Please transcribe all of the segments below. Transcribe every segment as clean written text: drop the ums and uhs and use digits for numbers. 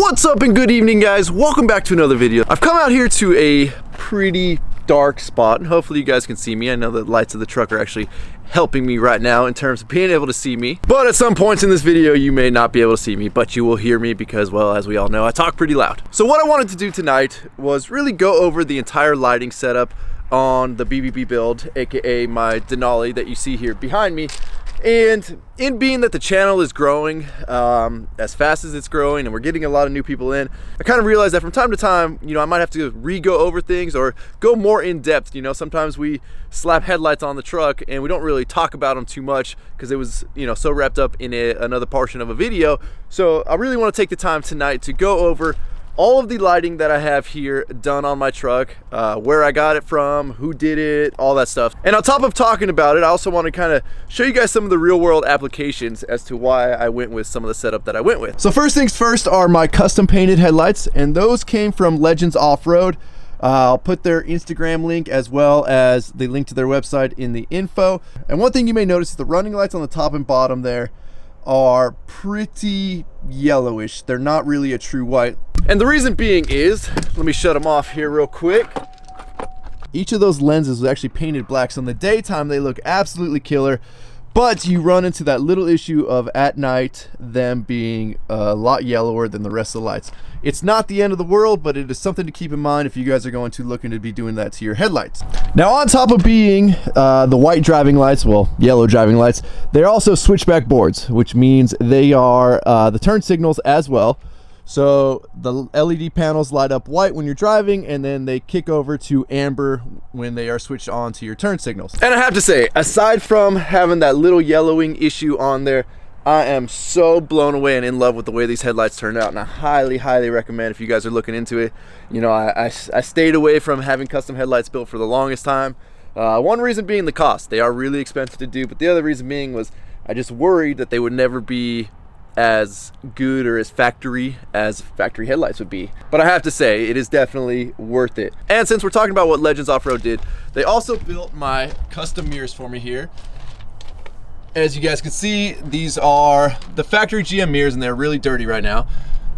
What's up and good evening, guys? Welcome back to another video. I've come out here to a pretty dark spot and hopefully you guys can see me. I know the lights of the truck are actually helping me right now in terms of being able to see me, but at some points in this video you may not be able to see me, but you will hear me because, well, as we all know, I talk pretty loud. So what I wanted to do tonight was really go over the entire lighting setup on the BBB build, aka my Denali that you see here behind me. And in being that the channel is growing as fast as it's growing and we're getting a lot of new people in, I kind of realized that from time to time, you know, I might have to re-go over things or go more in depth. You know, sometimes we slap headlights on the truck and we don't really talk about them too much because it was, you know, so wrapped up in another portion of a video. So I really want to take the time tonight to go over all of the lighting that I have here done on my truck, where I got it from, who did it, all that stuff. And on top of talking about it, I also want to kind of show you guys some of the real world applications as to why I went with some of the setup that I went with. So first things first are my custom painted headlights, and those came from Legends Off-Road. I'll put their Instagram link as well as the link to their website in the info. And one thing you may notice is the running lights on the top and bottom there are pretty yellowish. They're not really a true white. And the reason being is, let me shut them off here real quick. Each of those lenses was actually painted black, so in the daytime they look absolutely killer, but you run into that little issue of at night them being a lot yellower than the rest of the lights. It's not the end of the world, but it is something to keep in mind if you guys are going to looking to be doing that to your headlights. Now, on top of being the white driving lights, well, yellow driving lights, they're also switchback boards, which means they are the turn signals as well. So the LED panels light up white when you're driving, and then they kick over to amber when they are switched on to your turn signals. And I have to say, aside from having that little yellowing issue on there, I am so blown away and in love with the way these headlights turned out, and I highly recommend if you guys are looking into it. You know, I stayed away from having custom headlights built for the longest time. One reason being the cost. They are really expensive to do, but the other reason being was I just worried that they would never be as good or as factory headlights would be. But I have to say, it is definitely worth it. And since we're talking about what Legends Off-Road did, they also built my custom mirrors for me here. As you guys can see, these are the factory GM mirrors and they're really dirty right now,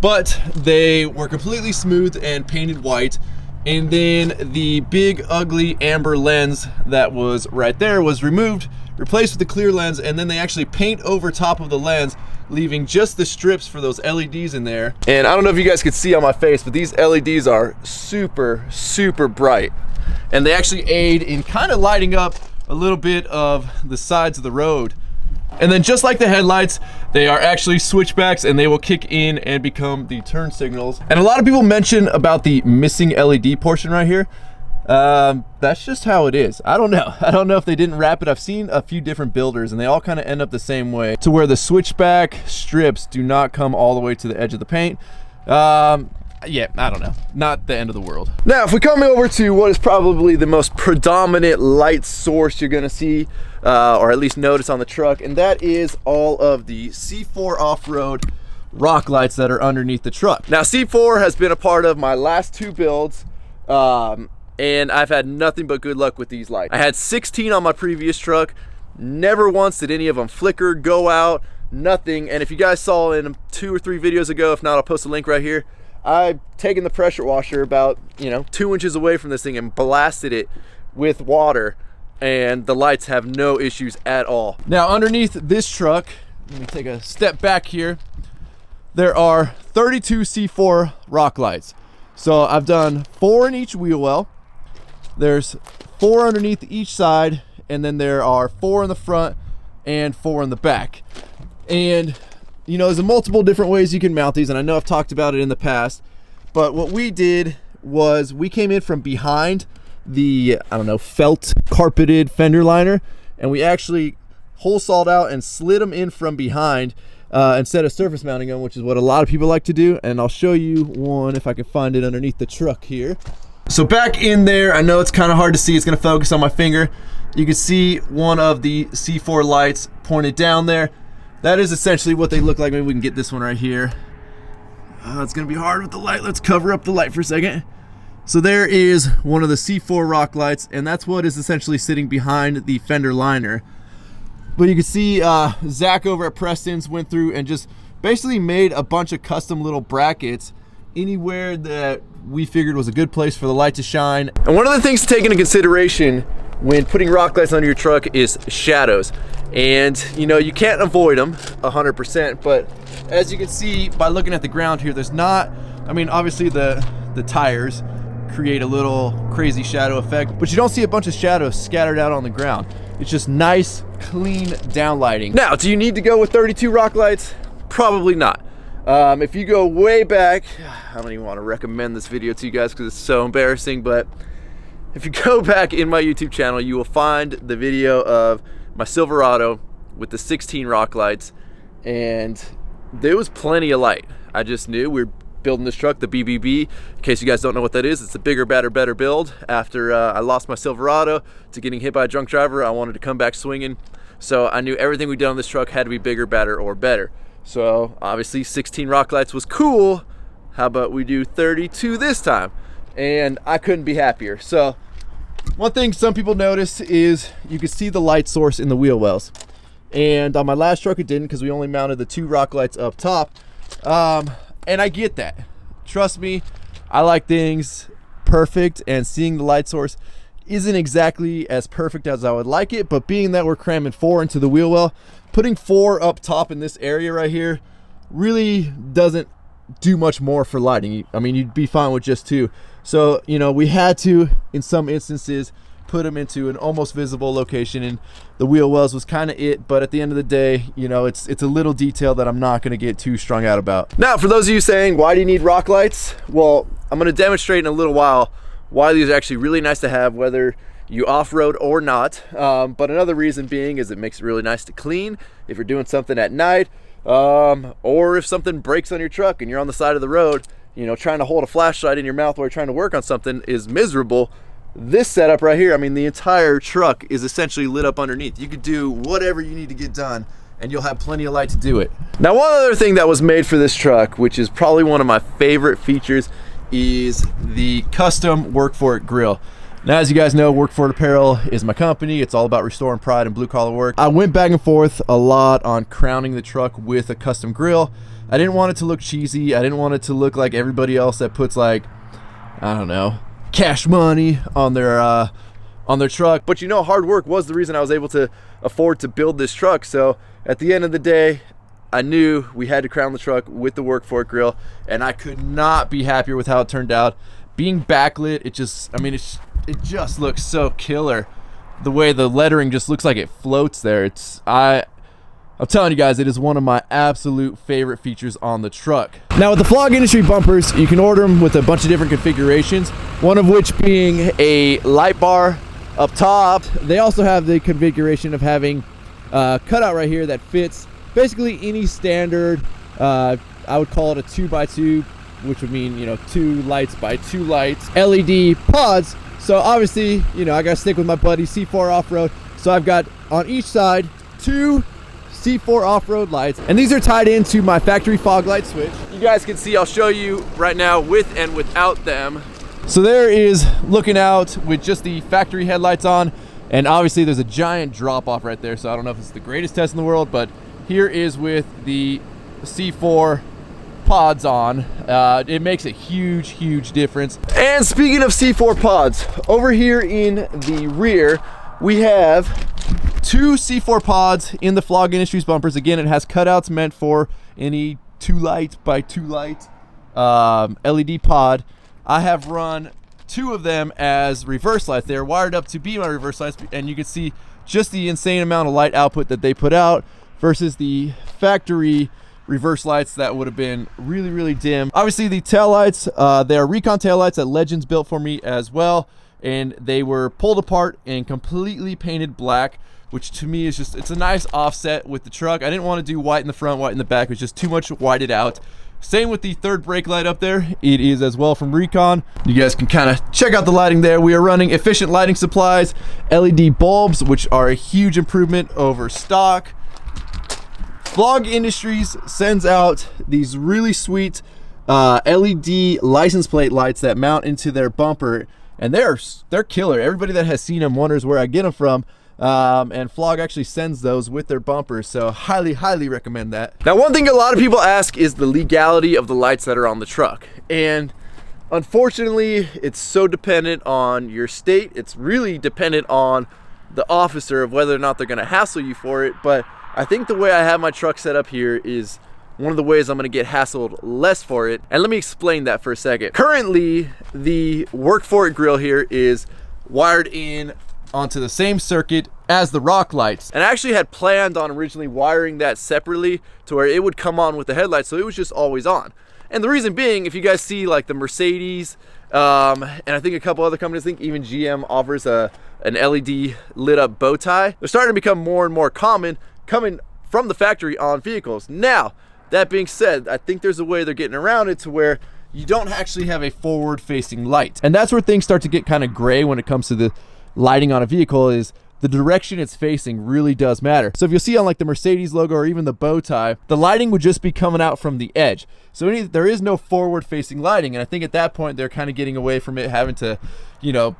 but they were completely smooth and painted white. And then the big ugly amber lens that was right there was removed, replaced with the clear lens, and then they actually paint over top of the lens, leaving just the strips for those LEDs in there. And I don't know if you guys can see on my face, but these LEDs are super bright, and they actually aid in kind of lighting up a little bit of the sides of the road. And then just like the headlights, they are actually switchbacks and they will kick in and become the turn signals. And a lot of people mention about the missing LED portion right here. That's just how it is. I don't know if they didn't wrap it. I've seen a few different builders and they all kind of end up the same way, to where the switchback strips do not come all the way to the edge of the paint. Yeah, I don't know, not the end of the world. Now, if we come over to what is probably the most predominant light source you're gonna see, or at least notice on the truck, and that is all of the C4 off-road rock lights that are underneath the truck. Now, C4 has been a part of my last two builds, and I've had nothing but good luck with these lights. I had 16 on my previous truck. Never once did any of them flicker, go out, nothing. And if you guys saw in 2 or 3 videos ago, if not, I'll post a link right here, I've taken the pressure washer about, you know, 2 inches away from this thing and blasted it with water, and the lights have no issues at all. Now, underneath this truck, let me take a step back here, there are 32 C4 rock lights. So I've done 4 in each wheel well. There's 4 underneath each side, and then there are 4 in the front and 4 in the back. And you know, there's multiple different ways you can mount these, and I know I've talked about it in the past, but what we did was we came in from behind the, I don't know, felt carpeted fender liner, and we actually hole sawed out and slid them in from behind instead of surface mounting them, which is what a lot of people like to do. And I'll show you one if I can find it underneath the truck here. So back in there, I know it's kind of hard to see, it's going to focus on my finger. You can see one of the C4 lights pointed down there. That is essentially what they look like. Maybe we can get this one right here. It's gonna be hard with the light. Let's cover up the light for a second. So there is one of the C4 rock lights, and that's what is essentially sitting behind the fender liner. But you can see Zach over at Preston's went through and just basically made a bunch of custom little brackets anywhere that we figured was a good place for the light to shine. And one of the things to take into consideration when putting rock lights on your truck is shadows. And you know, you can't avoid them 100%, but as you can see by looking at the ground here, there's not, I mean, obviously the tires create a little crazy shadow effect, but you don't see a bunch of shadows scattered out on the ground. It's just nice, clean down lighting. Now, do you need to go with 32 rock lights? Probably not. If you go way back, I don't even want to recommend this video to you guys because it's so embarrassing, but if you go back in my YouTube channel, you will find the video of my Silverado with the 16 rock lights, and there was plenty of light. I just knew we were building this truck, the BBB. In case you guys don't know what that is, it's a bigger, badder, better build. After I lost my Silverado to getting hit by a drunk driver, I wanted to come back swinging. So I knew everything we did on this truck had to be bigger, badder, or better. So obviously 16 rock lights was cool. How about we do 32 this time? And I couldn't be happier. So one thing some people notice is you can see the light source in the wheel wells. And on my last truck it didn't because we only mounted the 2 rock lights up top. And I get that. Trust me, I like things perfect, and seeing the light source isn't exactly as perfect as I would like it, but being that we're cramming 4 into the wheel well, putting 4 up top in this area right here really doesn't do much more for lighting. I mean, you'd be fine with just 2. So, you know, we had to, in some instances, put them into an almost visible location, and the wheel wells was kind of it. But at the end of the day, you know, it's a little detail that I'm not going to get too strung out about. Now, for those of you saying, why do you need rock lights? Well, I'm going to demonstrate in a little while why these are actually really nice to have, whether you off-road or not. But another reason being is it makes it really nice to clean if you're doing something at night, or if something breaks on your truck and you're on the side of the road, you know, trying to hold a flashlight in your mouth while you're trying to work on something is miserable. This setup right here, I mean, the entire truck is essentially lit up underneath. You could do whatever you need to get done and you'll have plenty of light to do it. Now, one other thing that was made for this truck, which is probably one of my favorite features, is the custom Work For It grill. Now, as you guys know, Work For It Apparel is my company. It's all about restoring pride and blue collar work. I went back and forth a lot on crowning the truck with a custom grill. I didn't want it to look cheesy. I didn't want it to look like everybody else that puts, like, I don't know, cash money on their truck. But you know, hard work was the reason I was able to afford to build this truck. So at the end of the day, I knew we had to crown the truck with the Work For It grill, and I could not be happier with how it turned out. Being backlit, it just, I mean, it just looks so killer. The way the lettering just looks like it floats there. I'm telling you guys, it is one of my absolute favorite features on the truck. Now, with the Flog Industry bumpers, you can order them with a bunch of different configurations, one of which being a light bar up top. They also have the configuration of having a cutout right here that fits basically any standard, I would call it a 2x2, which would mean, you know, 2 lights by 2 lights, LED pods. So obviously, you know, I gotta stick with my buddy C4 Off-Road. So I've got on each side 2 C4 off-road lights, and these are tied into my factory fog light switch. You guys can see, I'll show you right now with and without them. So there is looking out with just the factory headlights on, and obviously there's a giant drop off right there, so I don't know if it's the greatest test in the world, but here is with the C4 pods on. It makes a huge difference. And speaking of C4 pods, over here in the rear we have 2 C4 pods in the Flog Industries bumpers. Again, it has cutouts meant for any 2 light by 2 light LED pod. I have run 2 of them as reverse lights. They're wired up to be my reverse lights, and you can see just the insane amount of light output that they put out versus the factory reverse lights that would have been really dim. Obviously, the tail lights, they are Recon tail lights that Legends built for me as well, and they were pulled apart and completely painted black, which to me is just, it's a nice offset with the truck. I didn't want to do white in the front, white in the back. It was just too much whited out. Same with the third brake light up there. It is as well from Recon. You guys can kind of check out the lighting there. We are running efficient lighting supplies, LED bulbs, which are a huge improvement over stock. Flog Industries sends out these really sweet LED license plate lights that mount into their bumper, and they're killer. Everybody that has seen them wonders where I get them from. And Flog actually sends those with their bumpers, so highly recommend that. Now, one thing a lot of people ask is the legality of the lights that are on the truck, and unfortunately it's so dependent on your state. It's really dependent on the officer of whether or not they're going to hassle you for it. But I think the way I have my truck set up here is one of the ways I'm going to get hassled less for it, and let me explain that for a second. Currently, the Work For It grill here is wired in onto the same circuit as the rock lights, and I actually had planned on originally wiring that separately to where it would come on with the headlights, so it was just always on. And the reason being, if you guys see like the Mercedes, and I think a couple other companies, I think even GM offers an LED lit up bow tie, they're starting to become more and more common coming from the factory on vehicles. Now, that being said, I think there's a way they're getting around it to where you don't actually have a forward facing light. And that's where things start to get kind of gray when it comes to the lighting on a vehicle, is the direction it's facing really does matter. So if you'll see on like the Mercedes logo or even the bow tie, the lighting would just be coming out from the edge. So there is no forward facing lighting. And I think at that point, they're kind of getting away from it having to, you know,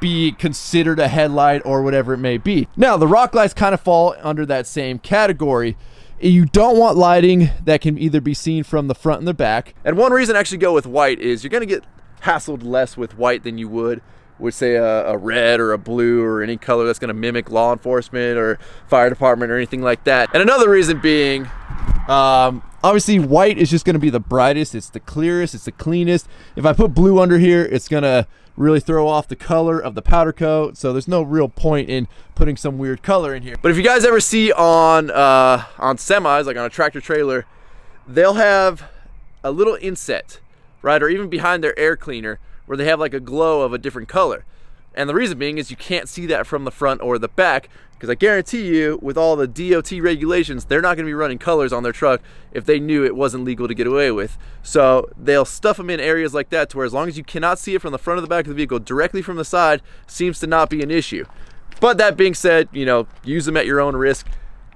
be considered a headlight or whatever it may be. Now, the rock lights kind of fall under that same category. You don't want lighting that can either be seen from the front and the back. And one reason I actually go with white is you're gonna get hassled less with white than you would with say a red or a blue or any color that's gonna mimic law enforcement or fire department or anything like that. And another reason being, obviously white is just gonna be the brightest, it's the clearest, it's the cleanest. If I put blue under here, it's gonna really throw off the color of the powder coat, so there's no real point in putting some weird color in here. But if you guys ever see on semis, like on a tractor trailer, they'll have a little inset, right, or even behind their air cleaner, where they have like a glow of a different color. And the reason being is you can't see that from the front or the back, because I guarantee you, with all the DOT regulations, they're not going to be running colors on their truck if they knew it wasn't legal to get away with. So they'll stuff them in areas like that to where as long as you cannot see it from the front or the back of the vehicle, directly from the side seems to not be an issue. But that being said, you know, use them at your own risk.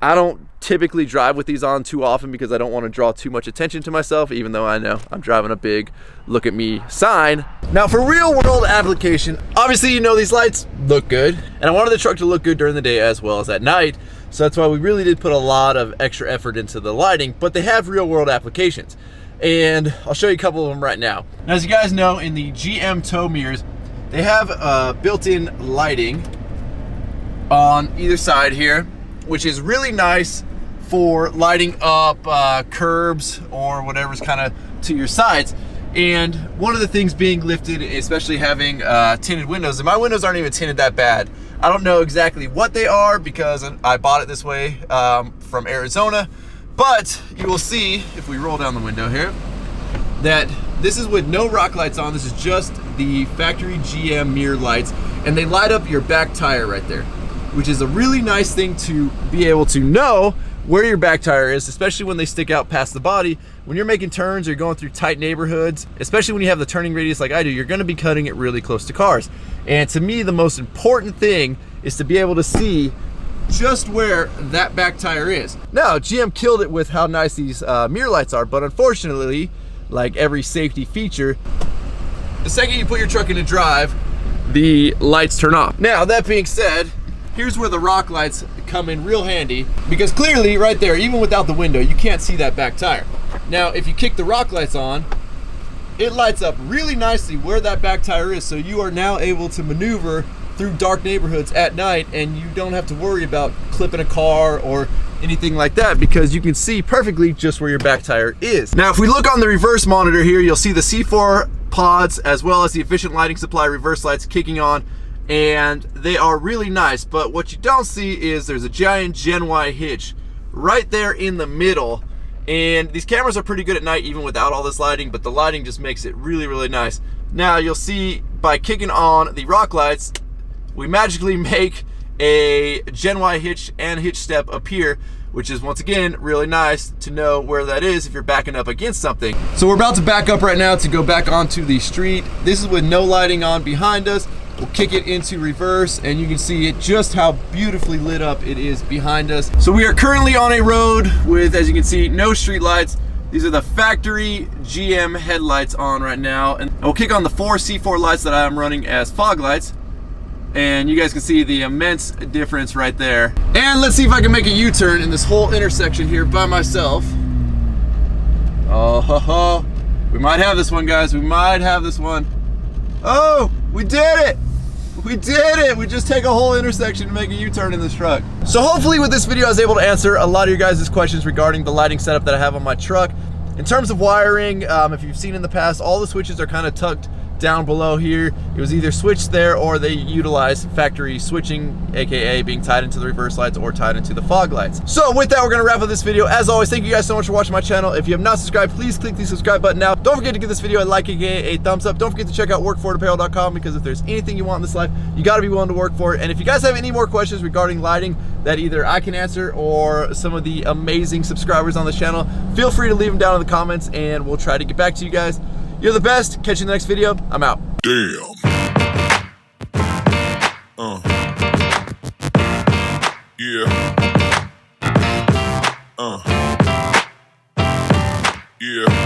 I don't typically drive with these on too often because I don't want to draw too much attention to myself, even though I know I'm driving a big look at me sign. Now, for real world application, obviously, you know, these lights look good, and I wanted the truck to look good during the day as well as at night. So that's why we really did put a lot of extra effort into the lighting, but they have real world applications. And I'll show you a couple of them right now. Now, as you guys know, in the GM tow mirrors, they have built-in lighting on either side here, which is really nice for lighting up curbs or whatever's kind of to your sides. And one of the things being lifted, especially having tinted windows, and my windows aren't even tinted that bad. I don't know exactly what they are because I bought it this way from Arizona, but you will see if we roll down the window here that this is with no rock lights on. This is just the factory GM mirror lights, and they light up your back tire right there, which is a really nice thing to be able to know where your back tire is, especially when they stick out past the body. When you're making turns or you're going through tight neighborhoods, especially when you have the turning radius like I do, you're gonna be cutting it really close to cars. And to me, the most important thing is to be able to see just where that back tire is. Now, GM killed it with how nice these mirror lights are, but unfortunately, like every safety feature, the second you put your truck into drive, the lights turn off. Now, that being said, here's where the rock lights come in real handy, because clearly right there, even without the window, you can't see that back tire. Now, if you kick the rock lights on, it lights up really nicely where that back tire is, so you are now able to maneuver through dark neighborhoods at night, and you don't have to worry about clipping a car or anything like that, because you can see perfectly just where your back tire is. Now, if we look on the reverse monitor here, you'll see the C4 pods as well as the efficient lighting supply reverse lights kicking on, and they are really nice. But what you don't see is there's a giant Gen Y hitch right there in the middle, and these cameras are pretty good at night even without all this lighting, but the lighting just makes it really, really nice. Now, you'll see by kicking on the rock lights, we magically make a Gen Y hitch and hitch step appear, which is once again really nice to know where that is if you're backing up against something. So we're about to back up right now to go back onto the street. This is with no lighting on behind us. We'll kick it into reverse, and you can see it just how beautifully lit up it is behind us. So we are currently on a road with, as you can see, no street lights. These are the factory GM headlights on right now, and we'll kick on the 4 C4 lights that I'm running as fog lights. and you guys can see the immense difference right there. And let's see if I can make a U-turn in this whole intersection here by myself. Oh, ho, ho. We might have this one, guys. We might have this one. Oh, we did it. We did it! We just take a whole intersection to make a U-turn in this truck. So hopefully with this video I was able to answer a lot of your guys' questions regarding the lighting setup that I have on my truck. In terms of wiring, if you've seen in the past, all the switches are kind of tucked down below here. It was either switched there or they utilized factory switching, aka being tied into the reverse lights or tied into the fog lights. So with that, we're gonna wrap up this video. As always, thank you guys so much for watching my channel. If you have not subscribed, please click the subscribe button now. Don't forget to give this video a like, aka a thumbs up. Don't forget to check out workforapparel.com, because if there's anything you want in this life, you gotta be willing to work for it. And if you guys have any more questions regarding lighting that either I can answer or some of the amazing subscribers on this channel, feel free to leave them down in the comments and we'll try to get back to you guys. You're the best. Catch you in the next video. I'm out. Damn. Yeah. Yeah.